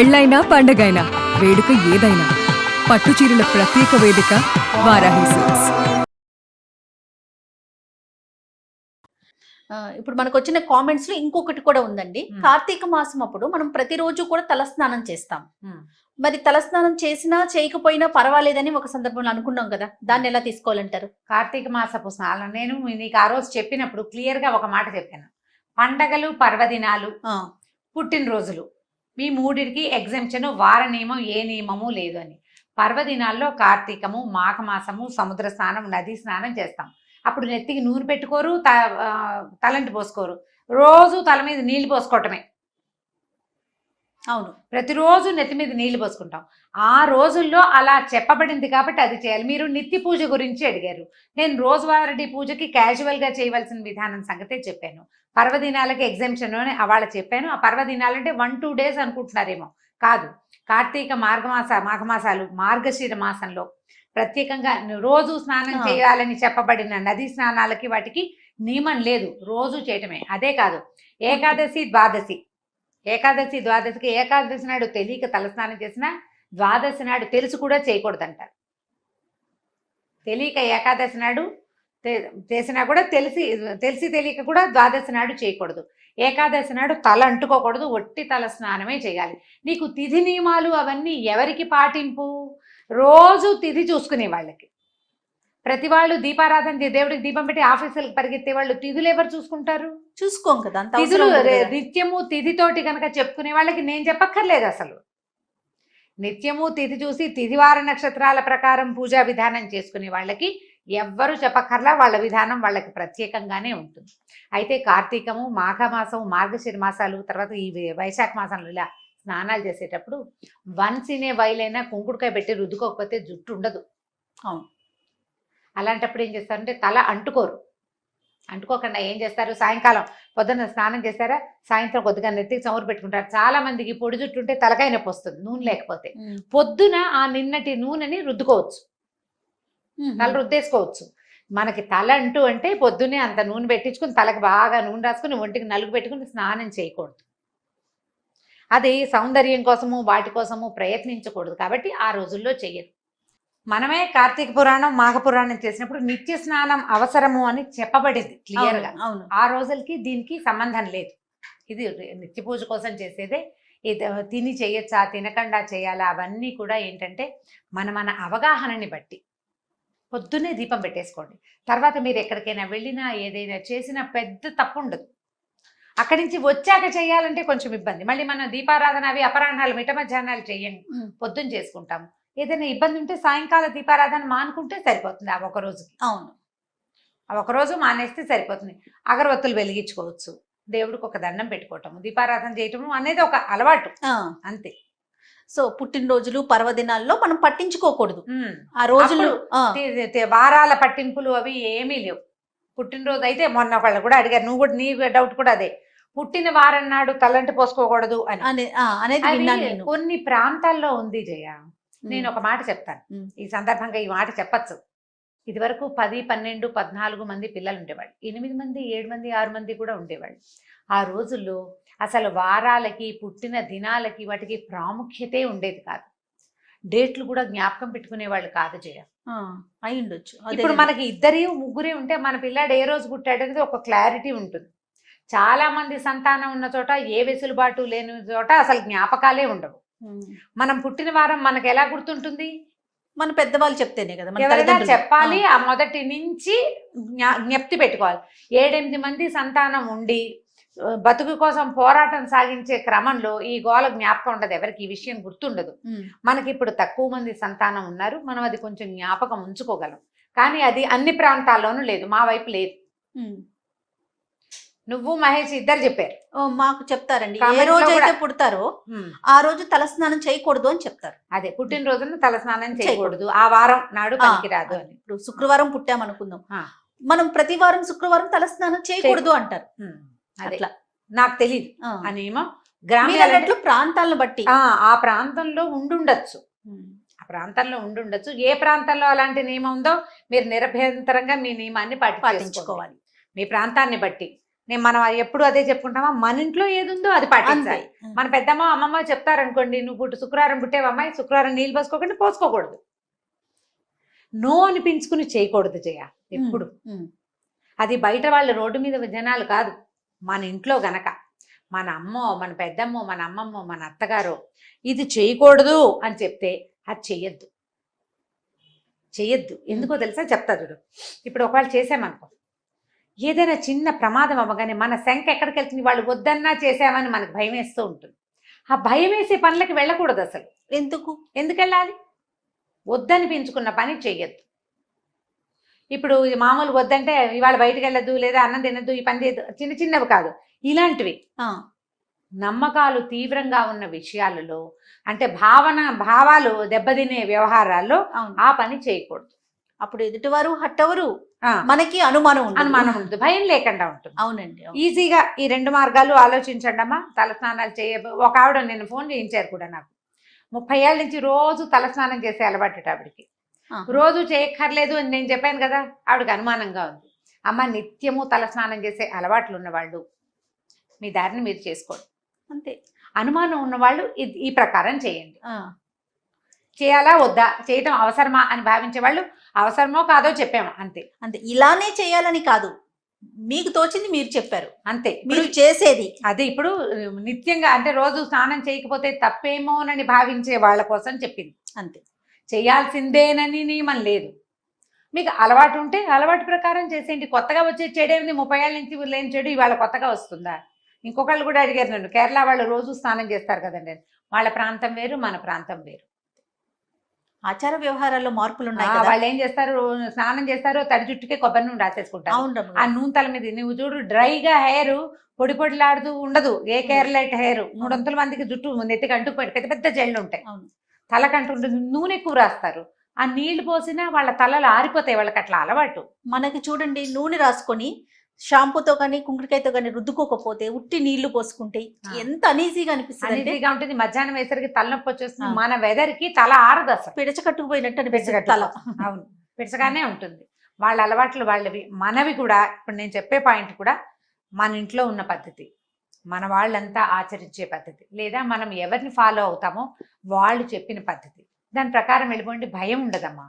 పెళ్ళైనా పండగైనా వేడుక ఏదైనా పట్టుచీరల ప్రత్యేక వేదిక వారాహి సిల్క్స్. ఇప్పుడు మనకు వచ్చిన కామెంట్స్ లో ఇంకొకటి కూడా ఉందండి. కార్తీక మాసం అప్పుడు మనం ప్రతిరోజు కూడా తలస్నానం చేస్తాం. మరి తలస్నానం చేసినా చేయకపోయినా పర్వాలేదని ఒక సందర్భంలో అనుకున్నాం కదా, దాన్ని ఎలా తీసుకోవాలంటారు? కార్తీక మాసపు స్నానం నేను నీకు ఆ రోజు చెప్పినప్పుడు క్లియర్ గా ఒక మాట చెప్పాను. పండగలు, పర్వదినాలు, పుట్టినరోజులు, ఈ మూడిటికి ఎగ్జెంప్షన్, వార నియమం ఏ నియమము లేదు అని. పర్వదినాల్లో కార్తీకము, మాఘమాసము, సముద్ర స్నానం, నదీ స్నానం చేస్తాం. అప్పుడు నెత్తికి నూనె పెట్టుకోరు, తలంటి పోసుకోరు, రోజు తల మీద నీళ్లు పోసుకోవటమే. అవును, ప్రతిరోజు నెత్తి మీద నీళ్లు పోసుకుంటాం. ఆ రోజుల్లో అలా చెప్పబడింది కాబట్టి అది చేయాలి. మీరు నిత్య పూజ గురించి అడిగారు. నేను రోజువారీ పూజకి క్యాజువల్ గా చేయవలసిన విధానం సంగతే చెప్పాను. పర్వదినాలకి ఎగ్జామ్షన్ అని అవాళ చెప్పాను. ఆ పర్వదినాలంటే 1-2 days అనుకుంటున్నారేమో, కాదు. కార్తీక మాఘమాసాలు, మార్గశిర మాసంలో ప్రత్యేకంగా రోజు స్నానం చేయాలని చెప్పబడిన నదీ స్నానాలకి వాటికి నియమం లేదు, రోజు చేయటమే. అదే కాదు, ఏకాదశి ద్వాదశికి ఏకాదశి నాడు తెలియక తలస్నానం చేసినా ద్వాదశి నాడు తెలిసి కూడా చేయకూడదంటారు. తెలియక ఏకాదశి నాడు చేసినా కూడా తెలిసి తెలియక కూడా ద్వాదశి నాడు చేయకూడదు. ఏకాదశి నాడు తల అంటుకోకూడదు, ఒట్టి తల స్నానమే చేయాలి. నీకు తిథి నియమాలు అవన్నీ ఎవరికి పాటింపు? రోజు తిథి చూసుకునే వాళ్ళకి. ప్రతి వాళ్ళు దీపారాధన దేవుడికి దీపం పెట్టి ఆఫీసులకు పరిగెత్తే వాళ్ళు తిథులు ఎవరు చూసుకుంటారు? చూసుకోం కదా. తిథులు నిత్యము తిథితోటి కనుక చెప్పుకునే వాళ్ళకి నేను చెప్పక్కర్లేదు. అసలు నిత్యము తిథి చూసి తిథివార నక్షత్రాల ప్రకారం పూజా విధానం చేసుకునే వాళ్ళకి ఎవ్వరూ చెప్పక్కర్లా, వాళ్ళ విధానం వాళ్ళకి ప్రత్యేకంగానే ఉంటుంది. అయితే కార్తీకము, మాఘమాసము, మార్గశిర మాసాలు, తర్వాత ఈ వైశాఖ మాసంలో ఇలా స్నానాలు చేసేటప్పుడు వన్స్ ఇన్ ఏ వైల్ అయినా కుంకుడుకాయ పెట్టి రుద్దుకోకపోతే జుట్టు ఉండదు. అవును, అలాంటప్పుడు ఏం చేస్తారంటే తల అంటుకోకుండా ఏం చేస్తారు, సాయంకాలం పొద్దున్న స్నానం చేస్తారా, సాయంత్రం కొద్దిగా నెత్తికి చమురు పెట్టుకుంటారు. చాలా మందికి పొడి జుట్టు ఉంటే తలకాయ నొప్పి వస్తుంది నూనె లేకపోతే. పొద్దున ఆ నిన్నటి నూనెని రుద్దుకోవచ్చు, తల రుద్దేసుకోవచ్చు. మనకి తల అంటే పొద్దున్నే అంత నూనె పెట్టించుకుని తలకి బాగా నూనె రాసుకుని ఒంటికి నలుగు పెట్టుకుని స్నానం చేయకూడదు. అది సౌందర్యం కోసము వాటి కోసము ప్రయత్నించకూడదు. కాబట్టి ఆ రోజుల్లో చెయ్యరు. మనమే కార్తీక పురాణం, మాఘ పురాణం చేసినప్పుడు నిత్య స్నానం అవసరము అని చెప్పబడింది క్లియర్గా. ఆ రోజులకి దీనికి సంబంధం లేదు. ఇది నిత్య పూజ కోసం చేసేదే. ఇది తిని చేయొచ్చా, తినకుండా చేయాలా, అవన్నీ కూడా ఏంటంటే మన అవగాహనని బట్టి. పొద్దున్నే దీపం పెట్టేసుకోండి. తర్వాత మీరు ఎక్కడికైనా వెళ్ళినా ఏదైనా చేసినా పెద్ద తప్పు ఉండదు. అక్కడి నుంచి వచ్చాక చేయాలంటే కొంచెం ఇబ్బంది. మళ్ళీ మనం దీపారాధన అవి అపరాహ్నాలు, మిట్ట మధ్యాహ్నాలు చేయండి, పొద్దున్న చేసుకుంటాము. ఏదైనా ఇబ్బంది ఉంటే సాయంకాల దీపారాధన మానుకుంటే సరిపోతుంది. ఆ ఒక రోజుకి. అవును, ఆ ఒకరోజు మానేస్తే సరిపోతుంది. అగరవత్తులు వెలిగించుకోవచ్చు, దేవుడికి ఒక దండం పెట్టుకోవటము, దీపారాధన చేయటము అనేది ఒక అలవాటు అంతే. సో పుట్టినరోజులు, పర్వదినాల్లో మనం పట్టించుకోకూడదు. ఆ రోజులు వారాల పట్టింపులు అవి ఏమీ లేవు. పుట్టినరోజు అయితే మొన్న ఒకళ్ళు కూడా అడిగారు, నువ్వు కూడా నీ డౌట్ కూడా అదే, పుట్టిన వారం నాడు తలంటి పోసుకోకూడదు అని అనేది కొన్ని ప్రాంతాల్లో ఉంది జయ. నేను ఒక మాట చెప్తాను ఈ సందర్భంగా, ఈ మాట చెప్పచ్చు. ఇది వరకు 10, 12, 14 మంది పిల్లలు ఉండేవాళ్ళు, 8 మంది, 7 మంది, 6 మంది కూడా ఉండేవాళ్ళు. ఆ రోజుల్లో అసలు వారాలకి, పుట్టిన దినాలకి వాటికి ప్రాముఖ్యతే ఉండేది కాదు. డేట్లు కూడా జ్ఞాపకం పెట్టుకునేవాళ్ళు కాదు జయ. అయి ఉండొచ్చు. ఇప్పుడు మనకి 2, 3 ఉంటే మన పిల్లాడు ఏ రోజు పుట్టాడనేది ఒక క్లారిటీ ఉంటుంది. చాలా మంది సంతానం ఉన్న చోట, ఏ వెసులుబాటు లేని చోట అసలు జ్ఞాపకాలే ఉండవు. మనం పుట్టిన వారం మనకు ఎలా గుర్తుంటుంది? మన పెద్దవాళ్ళు చెప్తేనే కదా, ఎవరైనా చెప్పాలి. ఆ మొదటి నుంచి జ్ఞప్తి పెట్టుకోవాలి. 7-8 మంది సంతానం ఉండి బతుకు కోసం పోరాటం సాగించే క్రమంలో ఈ గోల జ్ఞాపకం ఉండదు, ఎవరికి ఈ విషయం గుర్తుండదు. మనకి ఇప్పుడు తక్కువ మంది సంతానం ఉన్నారు, మనం అది కొంచెం జ్ఞాపకం ఉంచుకోగలం. కానీ అది అన్ని ప్రాంతాల్లోనూ లేదు, మా వైపు లేదు. నువ్వు మహేష్ ఇద్దరు చెప్పారు. మాకు చెప్తారండి, ఏ రోజు అయితే పుడతారో ఆ రోజు తలస్నానం చేయకూడదు అని చెప్తారు. అదే, పుట్టినరోజున తలస్నానం చేయకూడదు, ఆ వారం నాడు పనికిరాదు అని. ఇప్పుడు శుక్రవారం పుట్టామనుకుందాం, మనం ప్రతి వారం శుక్రవారం తలస్నానం చేయకూడదు అంటారు. అట్లా నాకు తెలియదు ఆ నియమం. గ్రామీణ ప్రాంతాలను బట్టి ఆ ప్రాంతంలో ఉండుండొచ్చు, ఆ ప్రాంతంలో ఉండుండొచ్చు. ఏ ప్రాంతంలో అలాంటి నియమం ఉందో మీరు నిరభ్యంతరంగా మీ నియమాన్ని పాటించుకోవాలి, మీ ప్రాంతాన్ని బట్టి. మనం ఎప్పుడు అదే చెప్పుకుంటామా, మన ఇంట్లో ఏది ఉందో అది అంతే పాటించాలి. మన పెద్దమ్మ అమ్మమ్మ చెప్తారనుకోండి, నువ్వు శుక్రవారం పుట్టేవమ్మాయి, శుక్రవారం నీళ్ళు పోసుకోకుండా పోసుకోకూడదు. నో అనిపించుకుని చేయకూడదు జయ ఎప్పుడు. ఉమ్. అది బయట వాళ్ళు రోడ్డు మీద జనాలు కాదు, మన ఇంట్లో గనక మన అమ్మో, మన పెద్దమ్మో, మన అమ్మమ్మో, మన అత్తగారో ఇది చేయకూడదు అని చెప్తే అది చెయ్యొద్దు. చెయ్యొద్దు ఎందుకో తెలుసా, చెప్తా చూడు. ఇప్పుడు ఒకవేళ చేసామనుకో, ఏదైనా చిన్న ప్రమాదం అవ్వగానే మన శంక ఎక్కడికి వెళ్తుంది, వాళ్ళు వద్దన్నా చేసామని మనకు భయం వేస్తూ ఉంటుంది. ఆ భయం వేసే పనులకి వెళ్ళకూడదు అసలు. ఎందుకు వెళ్ళాలి? వద్దని పెంచుకున్న పని చెయ్యొద్దు. ఇప్పుడు మామూలు వద్దంటే ఇవాళ బయటకు వెళ్ళదు, లేదా అన్నం తినద్దు, ఈ పని చేయద్దు, చిన్న చిన్నవి కాదు, ఇలాంటివి నమ్మకాలు తీవ్రంగా ఉన్న విషయాలలో, అంటే భావాలు దెబ్బతినే వ్యవహారాల్లో ఆ పని చేయకూడదు. అప్పుడు ఎదుటివారు హట్టవరు, మనకి అనుమానం ఉంటుంది, భయం లేకుండా ఉంటుంది. అవునండి. ఈజీగా ఈ 2 మార్గాలు ఆలోచించండి అమ్మా. తలస్నానాలు ఒక ఆవిడ నేను ఫోన్ చేయించారు కూడా నాకు, 30 ఏళ్ళ నుంచి రోజు తలస్నానం చేసే అలవాటు ఆవిడకి. రోజు చేయక్కర్లేదు అని నేను చెప్పాను కదా, ఆవిడకి అనుమానంగా ఉంది. అమ్మ, నిత్యము తలస్నానం చేసే అలవాట్లు ఉన్నవాళ్ళు మీ దారిని మీరు చేసుకోండి, అంతే. అనుమానం ఉన్నవాళ్ళు ఈ ప్రకారం చేయండి. చేయాలా వద్దా, చేయటం అవసరమా అని భావించే వాళ్ళు అవసరమో కాదో చెప్పాము, అంతే. అంతే, ఇలానే చేయాలని కాదు, మీకు తోచింది మీరు చెప్పారు, అంతే. మీరు చేసేది అదే. ఇప్పుడు నిత్యంగా అంటే రోజు స్నానం చేయకపోతే తప్పేమోనని భావించే వాళ్ళ కోసం చెప్పింది, అంతే. చేయాల్సిందేనని నియమం లేదు. మీకు అలవాటు ఉంటే అలవాటు ప్రకారం చేసేయండి. కొత్తగా వచ్చే చెడేమిది, 30 ఏళ్ళ నుంచి లేని చెడు ఇవాళ కొత్తగా వస్తుందా? ఇంకొకళ్ళు కూడా అడిగారు నన్ను, కేరళ వాళ్ళు రోజు స్నానం చేస్తారు కదండి, వాళ్ళ ప్రాంతం వేరు, మన ప్రాంతం వేరు, ఆచార వ్యవహారాల్లో మార్పులు ఉన్నాయి. వాళ్ళు ఏం చేస్తారు, స్నానం చేస్తారు, తడి జుట్టుకే కొబ్బరి నూనె రాసేసుకుంటారు. ఆ నూనె తల మీద నువ్వు చూడు, డ్రైగా హెయిర్ పొడి పొడిలాడుతూ ఉండదు. ఏ కేరళైట్ హెయిర్ 300 మందికి జుట్టు నెత్తికి అంటుకుపోయి పెద్ద పెద్ద జళ్ళు ఉంటాయి, తలకంటుంటుంది, నూనె ఎక్కువ రాస్తారు. ఆ నీళ్లు పోసినా వాళ్ళ తలలు ఆరిపోతాయి, వాళ్ళకి అట్లా అలవాటు. మనకి చూడండి, నూనె రాసుకొని షాంపూతో కానీ కుంకుడుకాయతో కానీ రుద్దుకోకపోతే, ఉట్టి నీళ్లు పోసుకుంటే ఎంత అనీజీగా అనిపిస్తుంది. అనీజీగా ఉంటుంది. మధ్యాహ్నం వేసరికి తలనొప్పి వచ్చేస్తుంది. మన వెదర్ కి తల ఆరదు అసలు, పిడచ కట్టుకుపోయినట్టు అనిపిస్తుంది తల. అవును, పిడచగానే ఉంటుంది. వాళ్ళ అలవాట్లు వాళ్ళవి, మనవి కూడా. ఇప్పుడు నేను చెప్పే పాయింట్ కూడా మన ఇంట్లో ఉన్న పద్ధతి, మన వాళ్ళంతా ఆచరించే పద్ధతి, లేదా మనం ఎవరిని ఫాలో అవుతామో వాళ్ళు చెప్పిన పద్ధతి, దాని ప్రకారం వెళ్ళిపోండి, భయం ఉండదమ్మా.